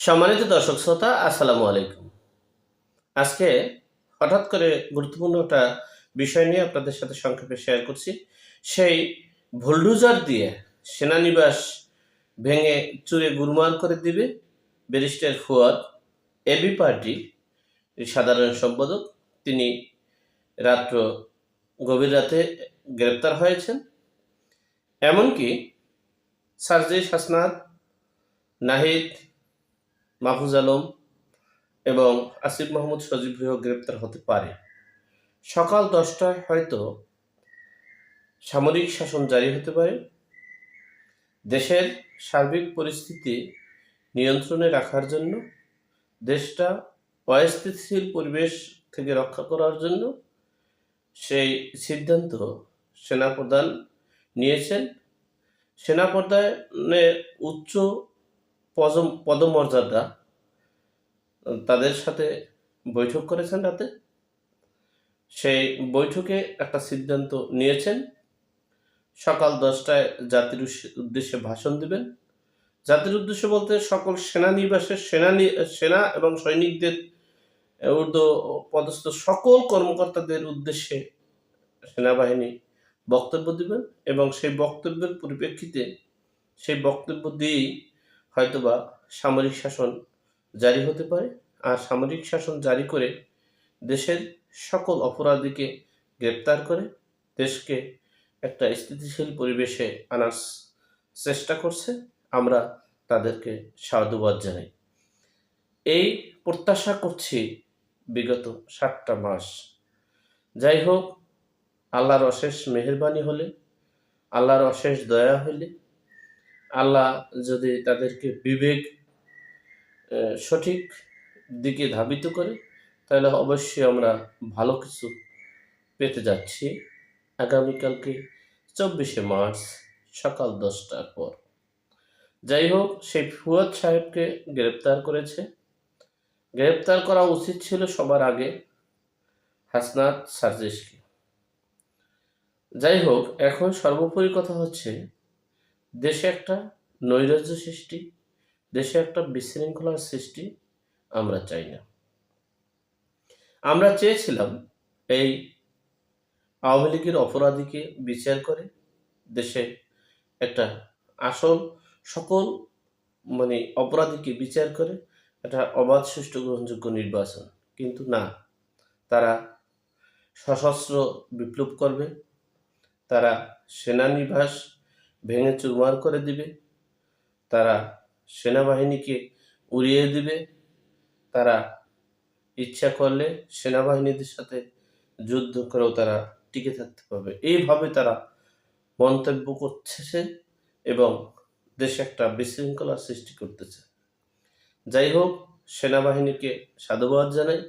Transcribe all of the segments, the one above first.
সম্মানিত দর্শক শ্রোতা, আসসালামু আলাইকুম। আজকে হঠাৎ করে গুরুত্বপূর্ণ একটা বিষয় নিয়ে আপনাদের সাথে সংক্ষেপে শেয়ার করছি। সেই বুলডোজার দিয়ে সেনানিবাস ভেঙে চুরে গুরমার করে দিবে ব্যারিস্টার ফুয়াদ, এবি পার্টি সাধারণ সম্পাদক। তিনি রাত্র গভীর রাতে গ্রেপ্তার হয়েছেন। এমনকি সার্জিস হাসনাত, নাহিদ, মাহফুজ আলম এবং আসিফ মাহমুদ সজীবও গ্রেপ্তার হতে পারে। সকাল 10টায় হয়তো সামরিক শাসন জারি হতে পারে। দেশের সার্বিক পরিস্থিতি নিয়ন্ত্রণে রাখার জন্য, দেশটা অস্থিতিশীল পরিবেশ থেকে রক্ষা করার জন্য সেই সিদ্ধান্ত সেনাপ্রধান নিয়েছেন। সেনাপ্রধানের উচ্চ পদমর্যাদা তাদের সাথে বৈঠক করেছেন রাতে। সেই বৈঠকে একটা সিদ্ধান্ত নিয়েছেন, সকাল 10টায় জাতির উদ্দেশ্যে ভাষণ দিবেন। জাতির উদ্দেশ্য বলতে সকল সেনানিবাসের সেনা এবং সৈনিকদের ঊর্ধ্ব পদস্থ সকল কর্মকর্তাদের উদ্দেশ্যে সেনাবাহিনী বক্তব্য দিবেন এবং সেই বক্তব্যের পরিপ্রেক্ষিতে সেই বক্তব্য দিয়েই হয়তোবা সামরিক শাসন জারি হতে পারে। আর সামরিক শাসন জারি করে দেশের সকল অপরাধীকে গ্রেপ্তার করে দেশকে একটা স্থিতিশীল পরিবেশে আনার চেষ্টা করছে। আমরা তাদেরকে সাধুবাদ জানাই। এই প্রত্যাশা করছি বিগত 7টা মাস। যাই হোক, আল্লাহর অশেষ মেহেরবানি হলে, আল্লাহর অশেষ দয়া হলে, আল্লাহ যদি তাদেরকে বিবেক সঠিক দিকে ধাবিত করে, তাহলে অবশ্যই আমরা ভালো কিছু পেতে যাচ্ছি আগামীকালকে 24শে মার্চ সকাল 10টার পর। যাই হোক, সেই ফুয়াদ সাহেবকে গ্রেপ্তার করেছে। গ্রেপ্তার করা উচিত ছিল সবার আগে হাসনাত সার্জিসকে। যাই হোক, এখন সর্বোপরি কথা হচ্ছে দেশে একটা নৈরাজ্য সৃষ্টি, দেশে একটা বিশৃঙ্খলার সৃষ্টি আমরা চাই না। আমরা চেয়েছিলাম এই আওয়ামী লীগের অপরাধীকে বিচার করে দেশে একটা আসল সকল অপরাধীকে বিচার করে একটা অবাধ, সুষ্ঠু, গ্রহণযোগ্য নির্বাচন। কিন্তু না, তারা সশস্ত্র বিপ্লব করবে, তারা সেনানিবাস ভেঙে চুরমার করে দিবে, তারা সেনাবাহিনীকে উড়িয়ে দিবে, তারা ইচ্ছা করলে সেনাবাহিনীদের সাথে যুদ্ধ করেও তারা টিকে থাকতে পারবে। এইভাবে তারা মন্তব্য করতেছে এবং দেশে একটা বিশৃঙ্খলা সৃষ্টি করতেছে। যাই হোক, সেনাবাহিনীকে সাধুবাদ জানাই,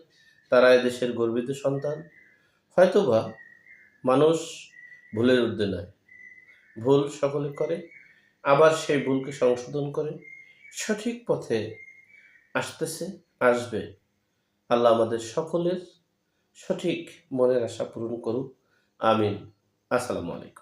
তারা দেশের গর্বিত সন্তান। হয়তোবা মানুষ ভুলের ঊর্ধ্বে নয়, ভুল সকলে করে, আবার সেই ভুলকে সংশোধন করে সঠিক পথে আসবে। আল্লাহ আমাদের সকলের সঠিক মনের আশা পূরণ করুক। আমিন। আসসালামু আলাইকুম।